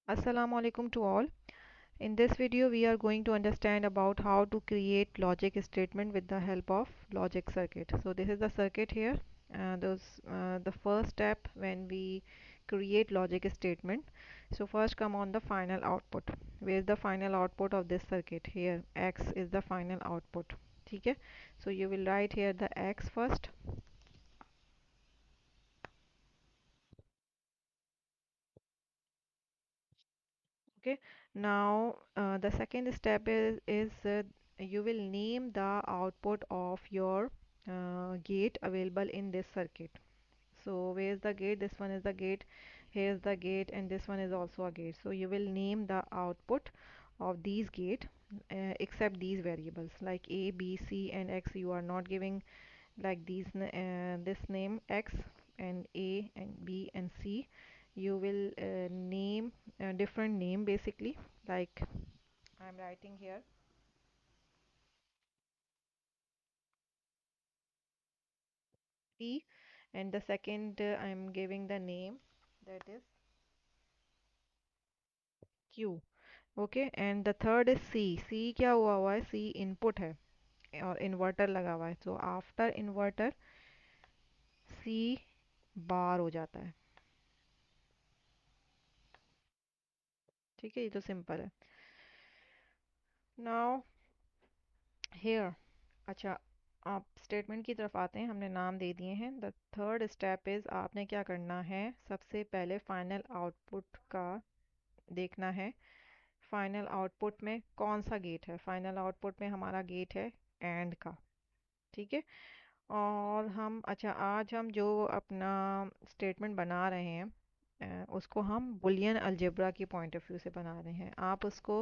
Assalamu alaikum to all. In this video, we are going to understand about how to create logic statement with the help of logic circuit. So this is the circuit here. The first step when we create logic statement. So first come on the final output. Where is the final output of this circuit? Here, X is the final output. Okay. So you will write here the X first. Okay, now the second step is you will name the output of your gate available in this circuit. So where is the gate? This one is the gate. Here is the gate, and this one is also a gate. So you will name the output of these gate except these variables like A, B, C, and X. You are not giving like this name X and A and B and C. You will name a different name basically, like I'm writing here P, and the second I'm giving the name that is Q. Okay, and the third is C. C क्या हुआ है? सी input है और inverter लगा हुआ है, तो after inverter सी बार हो जाता है. ठीक है, ये तो सिंपल है. नाउ हेयर, अच्छा, आप स्टेटमेंट की तरफ आते हैं. हमने नाम दे दिए हैं. द थर्ड स्टेप इज़ आपने क्या करना है, सबसे पहले फाइनल आउटपुट का देखना है. फाइनल आउटपुट में कौन सा गेट है? फाइनल आउटपुट में हमारा गेट है एंड का. ठीक है, और हम अच्छा आज हम जो अपना स्टेटमेंट बना रहे हैं उसको हम बुलियन अलजेब्रा की पॉइंट ऑफ व्यू से बना रहे हैं. आप उसको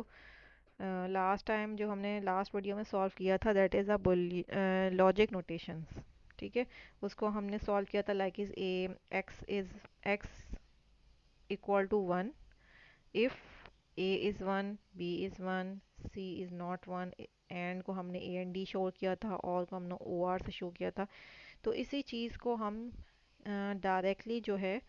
लास्ट टाइम जो हमने लास्ट वीडियो में सॉल्व किया था that is a logic notations. ठीक है, उसको हमने सॉल्व किया था like is A is X equal to one if A is one, B is one, C is not one. And को हमने ए एंड डी शो किया था, और को हमने ओ आर से शो किया था. तो इसी चीज़ को हम डायरेक्टली जो है,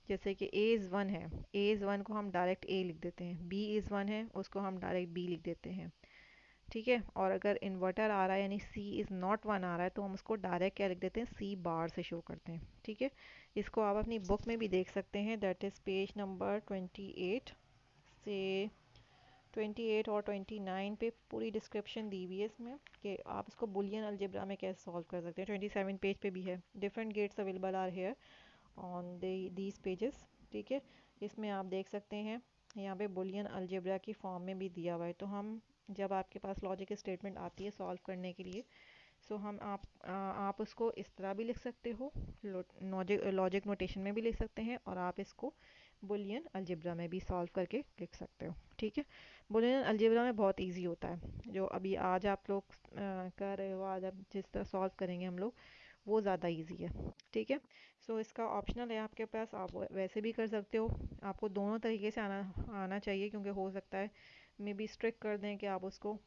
जैसे कि ए इज़ वन है, ए इज़ वन को हम डायरेक्ट ए लिख देते हैं. बी इज़ वन है, उसको हम डायरेक्ट बी लिख देते हैं. ठीक है, और अगर इन्वर्टर आ रहा है यानी सी इज़ नॉट वन आ रहा है तो हम उसको डायरेक्ट क्या लिख देते हैं, सी बार से शो करते हैं. ठीक है, इसको आप अपनी बुक में भी देख सकते हैं. दैट इज़ पेज नंबर 28 से 28 और 29 पे पूरी डिस्क्रिप्शन दी हुई है इसमें कि आप इसको बुलियन अलजेब्रा में कैसे सॉल्व कर सकते हैं. 27 पेज पे भी है. Different gates available are here on these pages. ठीक है, इसमें आप देख सकते हैं. यहाँ पे बुलियन अलजेब्रा की फॉर्म में भी दिया हुआ है. तो हम जब आपके पास लॉजिक स्टेटमेंट आती है सॉल्व करने के लिए, सो हम आप उसको इस तरह भी लिख सकते हो, लॉजिक नोटेशन में भी लिख सकते हैं, और आप इसको बुलियन अलजेब्रा में भी सॉल्व करके लिख सकते हो. ठीक है, बुलियन अलजेब्रा में बहुत इजी होता है. जो अभी आज आप लोग कर रहे हो, आज आप जिस तरह सॉल्व करेंगे हम लोग, वो ज़्यादा इजी है. ठीक है, सो इसका ऑप्शनल है आपके पास, आप वैसे भी कर सकते हो. आपको दोनों तरीके से आना आना चाहिए, क्योंकि हो सकता है मे बी स्ट्रिक्ट कर दें कि आप उसको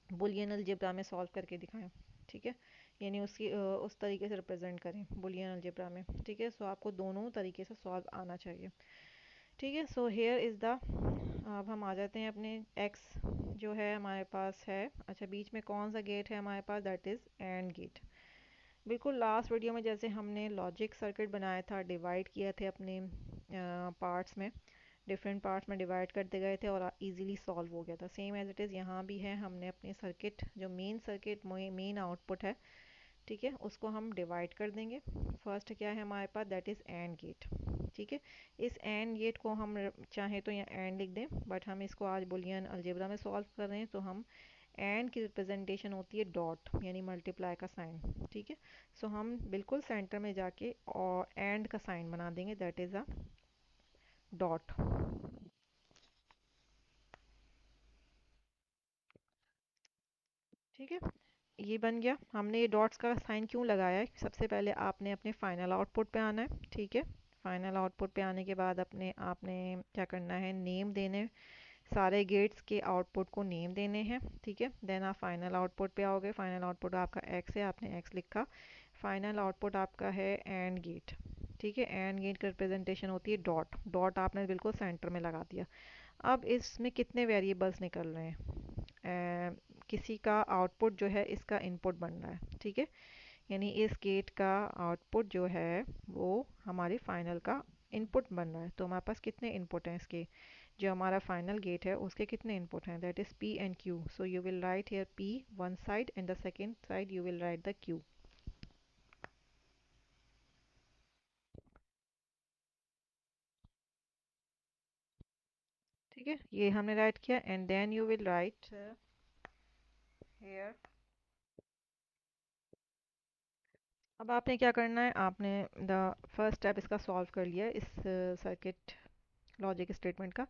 बुलियन अलजेब्रा में सॉल्व करके दिखाएं. ठीक है, यानी उस तरीके से रिप्रेजेंट करें बुलियन अलजेब्रा में. ठीक है, सो आपको दोनों तरीके से सॉल्व आना चाहिए. ठीक है, सो हेयर इज़ द, अब हम आ जाते हैं अपने एक्स जो है हमारे पास है. अच्छा, बीच में कौन सा गेट है हमारे पास? That is and gate. बिल्कुल लास्ट वीडियो में जैसे हमने लॉजिक सर्किट बनाया था, डिवाइड किए थे अपने पार्ट्स में, डिफरेंट पार्ट्स में डिवाइड करते गए थे और इजीली सॉल्व हो गया था. सेम एज इट इज़ यहाँ भी है. हमने अपने सर्किट जो मेन सर्किट मेन आउटपुट है, ठीक है, उसको हम डिवाइड कर देंगे. फर्स्ट क्या है हमारे पास? That is and gate. ठीक है, इस एंड गेट को हम चाहें तो यहाँ एंड लिख दें, बट हम इसको आज बुलियन अलजेब्रा में सॉल्व कर रहे हैं, तो हम एंड की रिप्रेजेंटेशन होती है डॉट, यानी मल्टीप्लाई का साइन. ठीक है, सो हम बिल्कुल सेंटर में जाके और एंड का साइन बना देंगे, दैट इज़ अ डॉट. ठीक है, ये बन गया. हमने ये डॉट्स का साइन क्यों लगाया है? सबसे पहले आपने अपने फाइनल आउटपुट पे आना है. ठीक है, फाइनल आउटपुट पे आने के बाद अपने आपने क्या करना है, नेम देने, सारे गेट्स के आउटपुट को नेम देने हैं. ठीक है, देन आप फाइनल आउटपुट पे आओगे. फाइनल आउटपुट आपका एक्स है, आपने एक्स लिखा. फाइनल आउटपुट आपका है एंड गेट. ठीक है, एंड गेट की रिप्रेजेंटेशन होती है डॉट, डॉट आपने बिल्कुल सेंटर में लगा दिया। अब इसमें कितने वेरिएबल्स निकल रहे हैं, किसी का आउटपुट जो है इसका इनपुट बन रहा है, ठीक है, यानी इस गेट का आउटपुट जो है वो हमारे फाइनल का इनपुट बन रहा है। तो हमारे पास कितने इनपुट हैं इसके, जो हमारा फाइनल गेट है उसके कितने इनपुट हैं, that is P and Q. So you will write here P one side and the second side you will write the Q. ठीक है, ये हमने राइट किया and then you will write here. अब आपने क्या करना है, आपने द फर्स्ट स्टेप इसका सॉल्व कर लिया इस सर्किट लॉजिक स्टेटमेंट का।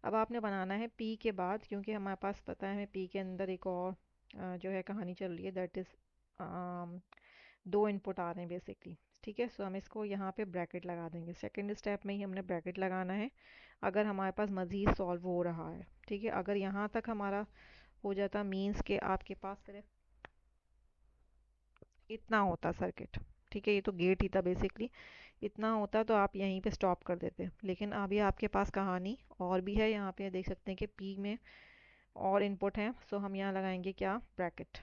अब आपने बनाना है पी के बाद, क्योंकि हमारे पास पता है हमें पी के अंदर एक और जो है कहानी चल रही है, दैट इज़ दो इनपुट आ रहे हैं बेसिकली। ठीक है, सो हम इसको यहाँ पे ब्रैकेट लगा देंगे, सेकंड स्टेप में ही हमने ब्रैकेट लगाना है अगर हमारे पास मज़ीद सॉल्व हो रहा है। ठीक है, अगर यहाँ तक हमारा हो जाता मीन्स के आपके पास सिर्फ इतना होता सर्किट, ठीक है, ये तो गेट ही था बेसिकली, इतना होता तो आप यहीं पे स्टॉप कर देते। लेकिन अभी आपके पास कहानी और भी है, यहाँ पे देख सकते हैं कि पी में और इनपुट हैं, सो हम यहाँ लगाएंगे क्या, ब्रैकेट।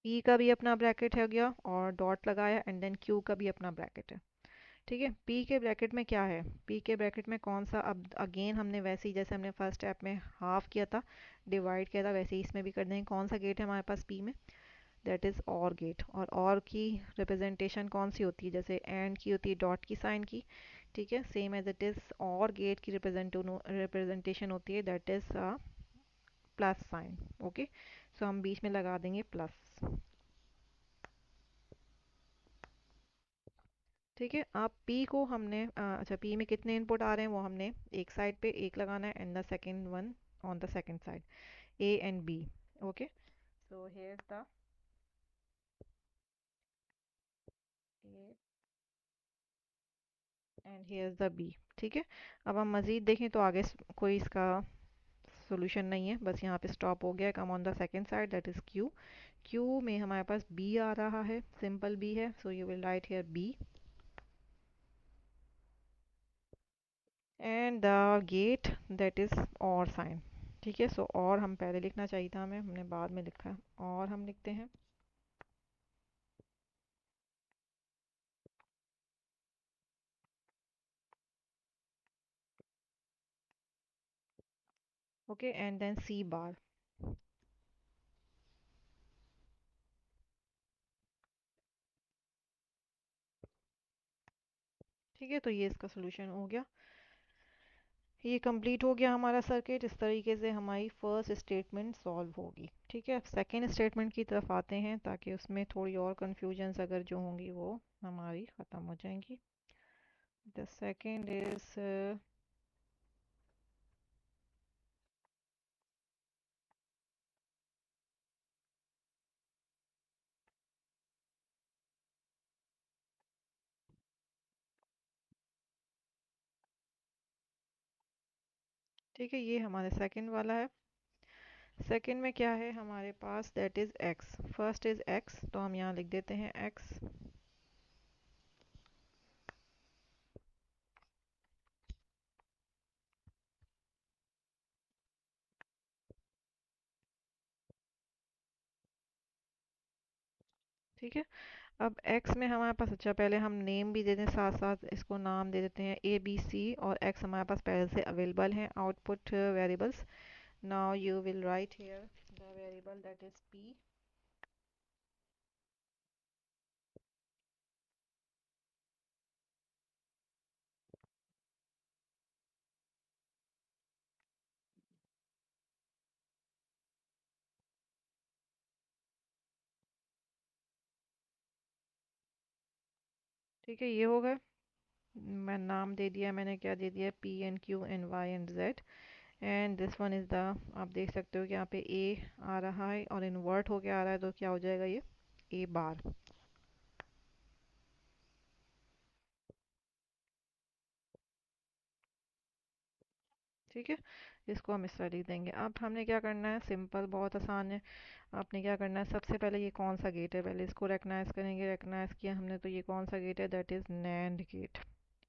पी का भी अपना ब्रैकेट है गया और डॉट लगाया एंड देन क्यू का भी अपना ब्रैकेट है। ठीक है, पी के ब्रैकेट में क्या है, पी के ब्रैकेट में कौन सा, अब अगेन हमने वैसे ही जैसे हमने फर्स्ट स्टेप में हाफ किया था, डिवाइड किया था, वैसे ही इसमें भी कर देंगे। कौन सा गेट है हमारे पास पी में, दैट इज़ और गेट। और की रिप्रेजेंटेशन कौन सी होती है, जैसे एंड की होती है डॉट की साइन की। ठीक है, same as it is or gate की रिप्रेजेंटेशन होती है that is plus sign. Okay, so हम बीच में लगा देंगे प्लस। ठीक है, अब P को हमने अच्छा P में कितने इनपुट आ रहे हैं वो हमने एक साइड पे एक लगाना है and the second one on the second side, A and B। Okay, so here the A and here the B। ठीक है, अब हम मज़ीद देखें तो आगे कोई इसका सॉल्यूशन नहीं है, बस यहाँ पे स्टॉप हो गया। कम on the second side that is Q। Q में हमारे पास B आ रहा है, सिंपल B है, so you will write here B and the get that is और साइन। ठीक है, सो और हम पहले लिखना चाहिए था हमें, हमने बाद में लिखा है, और हम लिखते हैं। ओके, एंड देन सी बार। ठीक है, तो ये इसका सोल्यूशन हो गया, ये कंप्लीट हो गया हमारा सर्किट। इस तरीके से हमारी फर्स्ट स्टेटमेंट सॉल्व होगी। ठीक है, अब सेकेंड स्टेटमेंट की तरफ आते हैं ताकि उसमें थोड़ी और कन्फ्यूजन्स अगर जो होंगी वो हमारी ख़त्म हो जाएंगी। द सेकेंड इज, ठीक है, ये हमारे सेकेंड वाला है। सेकंड में क्या है हमारे पास, that is X, first is X, तो हम यहाँ लिख देते हैं एक्स। ठीक है, अब एक्स में हमारे पास, अच्छा पहले हम नेम भी दे दें, साथ साथ इसको नाम दे देते हैं ए बी सी, और एक्स हमारे पास पहले से अवेलेबल हैं output variables. Now you will write here the variable that is P. ठीक है, ये हो गए, मैं नाम दे दिया, मैंने क्या दे दिया, P and Q and Y and Z. And this one is the, आप देख सकते हो कि यहाँ पे ए आ रहा है और इन्वर्ट होके आ रहा है, तो क्या हो जाएगा ये, ए बार। ठीक है, इसको हम इस तरह लिख देंगे। अब हमने क्या करना है, सिंपल, बहुत आसान है। आपने क्या करना है, सबसे पहले ये कौन सा गेट है, पहले इसको रेकग्नाइज करेंगे। रेकग्नाइज किया हमने, तो ये कौन सा गेट है, that is NAND gate.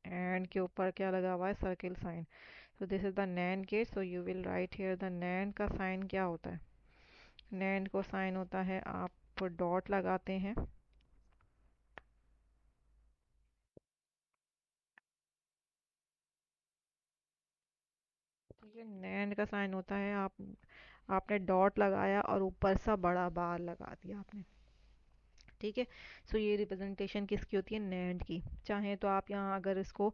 And के ऊपर क्या लगा हुआ है, circle sign. So this is the NAND gate, so you will write here the NAND का साइन क्या होता है। नैंड को साइन होता है, आप डॉट लगाते हैं। ठीक है, नैंड का साइन होता है, आपने डॉट लगाया और ऊपर सा बड़ा बार लगा दिया आपने। ठीक है, सो ये रिप्रेजेंटेशन किसकी होती है, नैंड की। चाहे तो आप यहाँ अगर इसको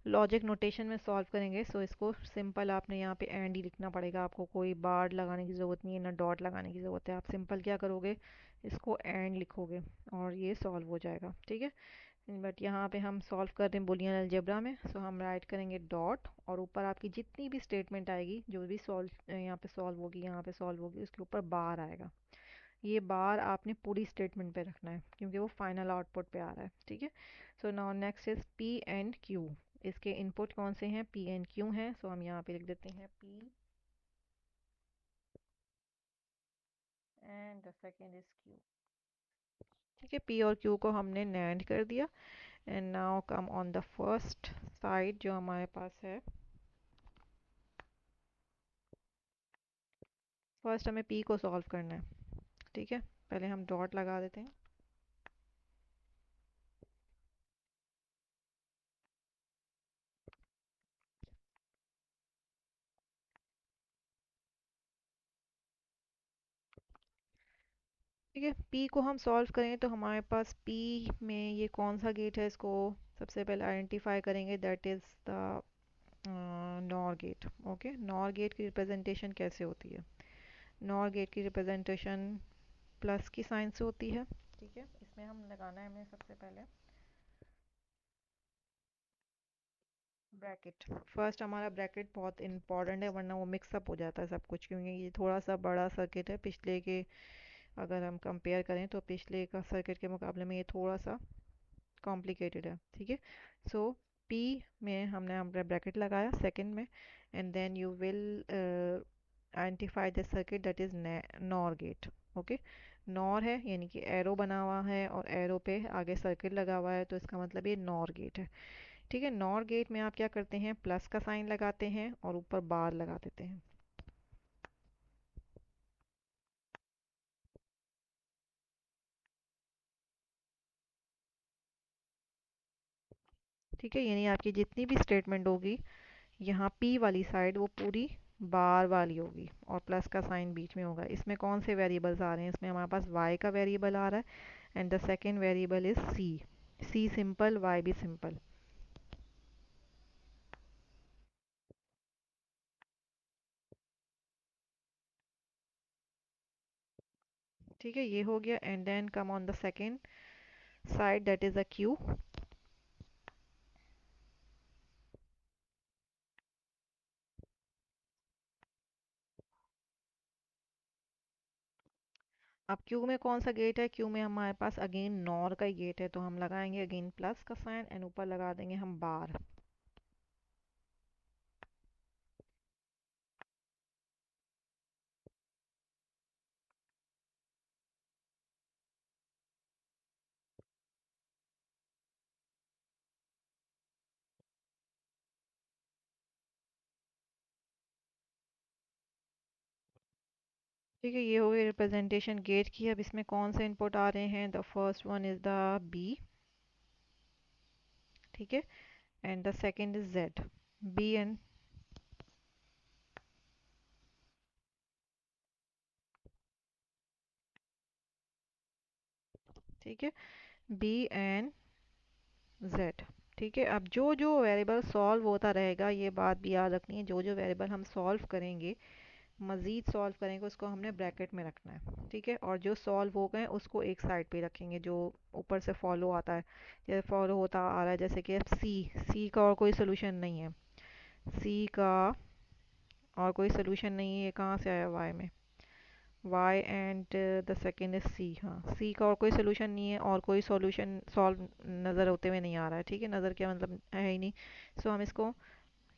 लॉजिक नोटेशन में सॉल्व करेंगे, सो इसको सिंपल आपने यहाँ पे एंड ही लिखना पड़ेगा, आपको कोई बार लगाने की ज़रूरत नहीं है, ना डॉट लगाने की ज़रूरत है। आप सिंपल क्या करोगे, इसको एंड लिखोगे और ये सॉल्व हो जाएगा। ठीक है, बट यहाँ पे हम सॉल्व कर रहे हैं बुलियन अलजेब्रा में, सो हम राइट करेंगे डॉट, और ऊपर आपकी जितनी भी स्टेटमेंट आएगी, जो भी सॉल्व यहाँ पे सॉल्व होगी, यहाँ पे सॉल्व होगी, उसके ऊपर बार आएगा। ये बार आपने पूरी स्टेटमेंट पे रखना है, क्योंकि वो फाइनल आउटपुट पे आ रहा है। ठीक है, so now next is P and Q. इसके इनपुट कौन से हैं, पी एंड क्यू हैं, सो हम यहाँ पे लिख देते हैं P and the second is Q. ठीक है, पी और क्यू को हमने नैंड कर दिया। And now come on the first side जो हमारे पास है। फर्स्ट हमें पी को सॉल्व करना है। ठीक है, पहले हम डॉट लगा देते हैं। ठीक है, पी को हम सॉल्व करें तो हमारे पास पी में ये कौन सा गेट है, इसको सबसे पहले आइडेंटिफाई करेंगे, that is the NOR gate. Okay, NOR gate की रिप्रेजेंटेशन कैसे होती है, नॉर गेट की रिप्रेजेंटेशन प्लस की साइन से होती है। ठीक है, इसमें हम लगाना है हमें सबसे पहले ब्रैकेट। फर्स्ट हमारा ब्रैकेट बहुत इंपॉर्टेंट है, वरना वो मिक्सअप हो जाता है सब कुछ, क्योंकि ये थोड़ा सा बड़ा सर्किट है। पिछले के अगर हम कंपेयर करें तो पिछले का सर्किट के मुकाबले में ये थोड़ा सा कॉम्प्लिकेटेड है। ठीक है, सो पी में हमने हमारा ब्रैकेट लगाया सेकंड में, and then you will identify the circuit that is NOR gate. Okay, NOR है यानी कि एरो बना हुआ है और एरो पे आगे सर्किट लगा हुआ है, तो इसका मतलब ये नॉर गेट है। ठीक है, नॉर गेट में आप क्या करते हैं, प्लस का साइन लगाते हैं और ऊपर बार लगा देते हैं। ठीक है, यानी आपकी जितनी भी स्टेटमेंट होगी, यहाँ पी वाली साइड वो पूरी बार वाली होगी और प्लस का साइन बीच में होगा। इसमें कौन से वेरिएबल्स आ रहे हैं, इसमें हमारे पास y का वेरिएबल आ रहा है, and the second variable is c। c simple, y भी सिंपल। ठीक है, ये हो गया, and then come on the second side that is a q। अब क्यू में कौन सा गेट है, क्यू में हमारे पास अगेन नॉर का ही गेट है, तो हम लगाएंगे अगेन प्लस का साइन एंड ऊपर लगा देंगे हम बार। ठीक है, ये हो गई रिप्रेजेंटेशन गेट की। अब इसमें कौन से इनपुट आ रहे हैं, the first one is the B. ठीक है, and the second is Z. B and, ठीक है, बी एंड जेड। ठीक है, अब जो जो वेरिएबल सॉल्व होता रहेगा, ये बात भी याद रखनी है, जो जो वेरिएबल हम सॉल्व करेंगे, मज़ीद सॉल्व करेंगे, उसको हमने ब्रैकेट में रखना है। ठीक है, और जो सॉल्व हो गए उसको एक साइड पे रखेंगे, जो ऊपर से फॉलो आता है, जैसे फॉलो होता आ रहा है, जैसे कि सी, सी का और कोई सोल्यूशन नहीं है, सी का और कोई सोल्यूशन नहीं है, ये कहाँ से आया, वाई में, y and the second is c। हाँ, c का और कोई सोल्यूशन नहीं है, और कोई सॉल्यूशन सॉल्व नज़र होते हुए नहीं आ रहा है। ठीक है, नज़र क्या मतलब है ही नहीं, सो हम इसको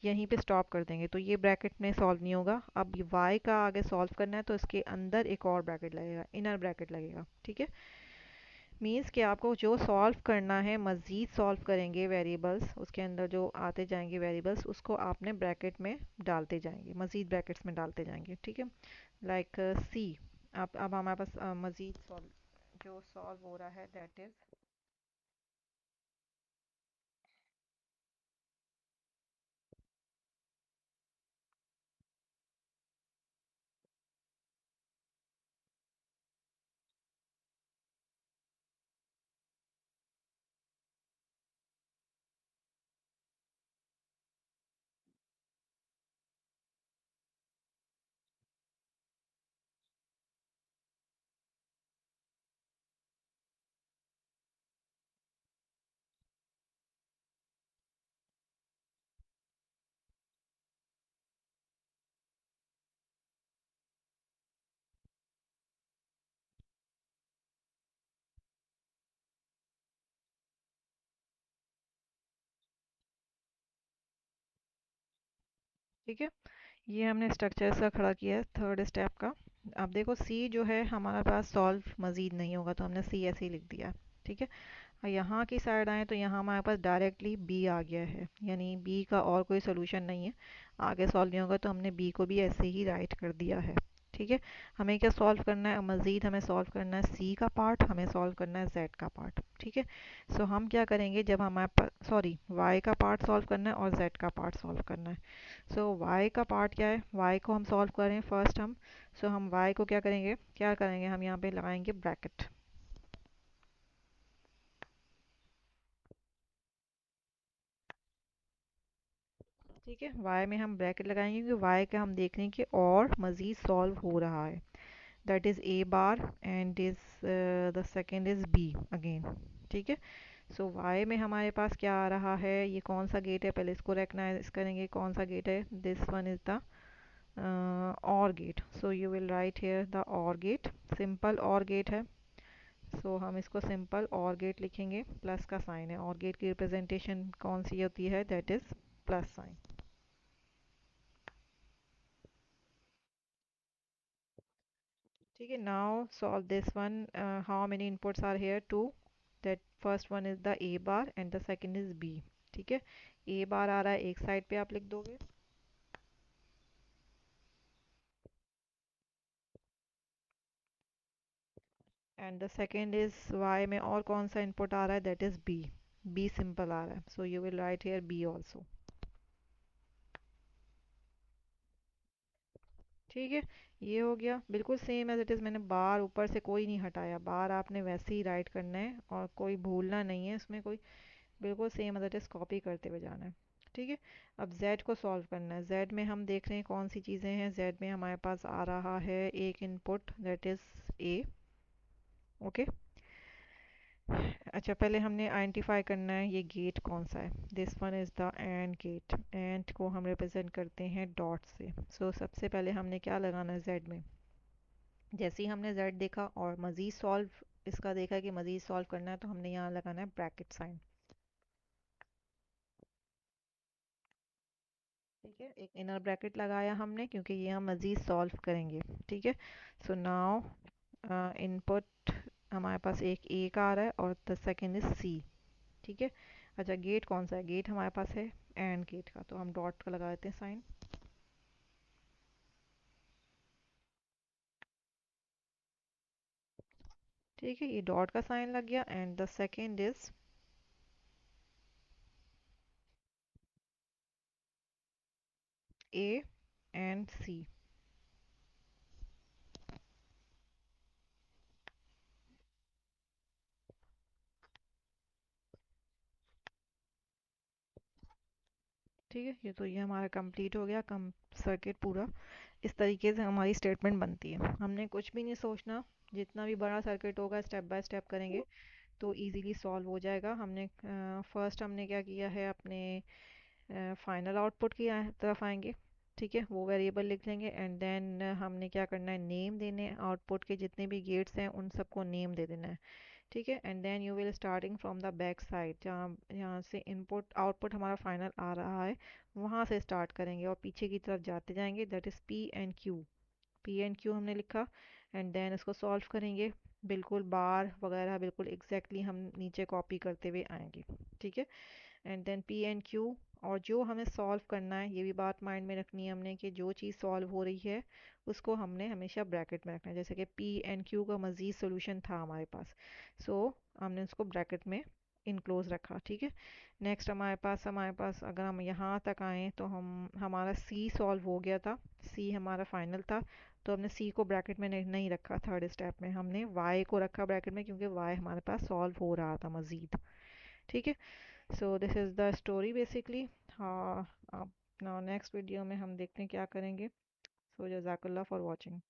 यहीं पे स्टॉप कर देंगे, तो ये ब्रैकेट में सॉल्व नहीं होगा। अब y का आगे सॉल्व करना है तो इसके अंदर एक और ब्रैकेट लगेगा, इनर ब्रैकेट लगेगा, ठीक है। मीन्स कि आपको जो सॉल्व करना है, मज़ीद सॉल्व करेंगे वेरिएबल्स, उसके अंदर जो आते जाएंगे वेरिएबल्स, उसको आपने ब्रैकेट में डालते जाएंगे, मज़ीद ब्रैकेट्स में डालते जाएंगे, ठीक है। लाइक सी, अब हमारे पास मज़ीद सॉल्व जो सॉल्व हो रहा है दैट इज़, ठीक है। ये हमने स्ट्रक्चर सा खड़ा किया है थर्ड स्टेप का। अब देखो सी जो है हमारे पास सॉल्व मज़ीद नहीं होगा, तो हमने सी ऐसे ही लिख दिया, ठीक है। और यहाँ की साइड आए तो यहाँ हमारे पास डायरेक्टली बी आ गया है, यानी बी का और कोई सोल्यूशन नहीं है, आगे सॉल्व नहीं होगा, तो हमने बी को भी ऐसे ही राइट कर दिया है, ठीक है। हमें क्या सॉल्व करना है मज़ीद, हमें सॉल्व करना है सी का पार्ट, हमें सॉल्व करना है जेड का पार्ट, ठीक है। सो हम क्या करेंगे, जब हमारे पास सॉरी वाई का पार्ट सॉल्व करना है और जेड का पार्ट सॉल्व करना है। सो y का पार्ट क्या है, y को हम सॉल्व करें फर्स्ट हम। सो हम y को क्या करेंगे, हम यहाँ पे लगाएंगे ब्रैकेट, ठीक है। y में हम ब्रैकेट लगाएंगे क्योंकि y का हम देख रहे हैं कि और मज़ीद सॉल्व हो रहा है, that is a bar and is the second is b again, ठीक है। सो y में हमारे पास क्या आ रहा है, ये कौन सा गेट है, पहले इसको रेकग्नाइज करेंगे, कौन सा गेट है, this one is the OR gate. So you will write here the OR gate, simple OR gate है। सो हम इसको सिंपल और गेट लिखेंगे, प्लस का साइन है, और गेट की रिप्रेजेंटेशन कौन सी होती है, दैट इज प्लस साइन, ठीक है। Now solve this one, how many inputs are here, two, that first one is the A bar and the second is B, ठीक है। ए बार आ रहा है एक साइड पे आप लिख दोगे, and the second is Y में और कौन सा इनपुट आ रहा है, that is B, B simple आ रहा है, so you will write here B also, ठीक है। ये हो गया बिल्कुल सेम एज इट इज़, मैंने बार ऊपर से कोई नहीं हटाया, बार आपने वैसे ही राइट करना है और कोई भूलना नहीं है इसमें कोई, बिल्कुल same as it is copy करते हुए जाना है, ठीक है। अब z को सॉल्व करना है, z में हम देख रहे हैं कौन सी चीज़ें हैं, z में हमारे पास आ रहा है एक input that is a, okay. अच्छा पहले हमने आइडेंटिफाई करना है ये गेट कौन सा है, this one is the AND gate, AND को हम रिप्रेजेंट करते हैं डॉट से। सो सबसे पहले हमने क्या लगाना है z में, जैसे ही हमने z देखा और मज़ीद सॉल्व इसका देखा कि मज़ीद सॉल्व करना है, तो हमने यहाँ लगाना है ब्रैकेट साइन, ठीक है। एक इनर ब्रैकेट लगाया हमने क्योंकि ये हम मज़ीद सॉल्व करेंगे, ठीक है। सो नाउ इनपुट हमारे पास एक ए का आ रहा है और द सेकेंड इज सी, ठीक है। अच्छा गेट कौन सा है, गेट हमारे पास है एंड गेट का, तो हम डॉट का लगा देते हैं साइन, ठीक है। ये डॉट का साइन लग गया and the second is A and C, ठीक है। ये हमारा कंप्लीट हो गया, कम सर्किट पूरा इस तरीके से हमारी स्टेटमेंट बनती है, हमने कुछ भी नहीं सोचना, जितना भी बड़ा सर्किट होगा स्टेप बाय स्टेप करेंगे तो इजीली सॉल्व हो जाएगा। हमने फर्स्ट हमने क्या किया है, अपने फाइनल आउटपुट की तरफ आएंगे, ठीक है, वो वेरिएबल लिख लेंगे एंड देन हमने क्या करना है, नेम देने आउटपुट के जितने भी गेट्स हैं उन सबको नेम दे देना है, ठीक है, and then you will starting from the back side, जहाँ यहाँ से इनपुट आउटपुट हमारा फाइनल आ रहा है वहाँ से स्टार्ट करेंगे और पीछे की तरफ जाते जाएंगे, that is P and Q. P and Q हमने लिखा, एंड देन इसको सॉल्व करेंगे, बिल्कुल बार वगैरह बिल्कुल एग्जैक्टली हम नीचे कॉपी करते हुए आएंगे। ठीक है, and then P and Q, और जो हमें सॉल्व करना है ये भी बात माइंड में रखनी है हमने कि जो चीज़ सॉल्व हो रही है उसको हमने हमेशा ब्रैकेट में रखना है, जैसे कि पी एंड क्यू का मज़ीद सोल्यूशन था हमारे पास, सो हमने उसको ब्रैकेट में इनक्लोज रखा। ठीक है, नेक्स्ट हमारे पास अगर हम यहाँ तक आए तो हम हमारा सी सॉल्व हो गया था, सी हमारा फाइनल था, तो हमने सी को ब्रैकेट में नहीं रखा, थर्ड स्टेप में हमने वाई को रखा ब्रैकेट में क्योंकि वाई हमारे पास सॉल्व हो रहा था मज़ीद। ठीक है, सो this is the story basically. हाँ, अब नाउ नेक्स्ट वीडियो में हम देखते हैं क्या करेंगे। सो जज़ाकल्लाह फॉर वॉचिंग।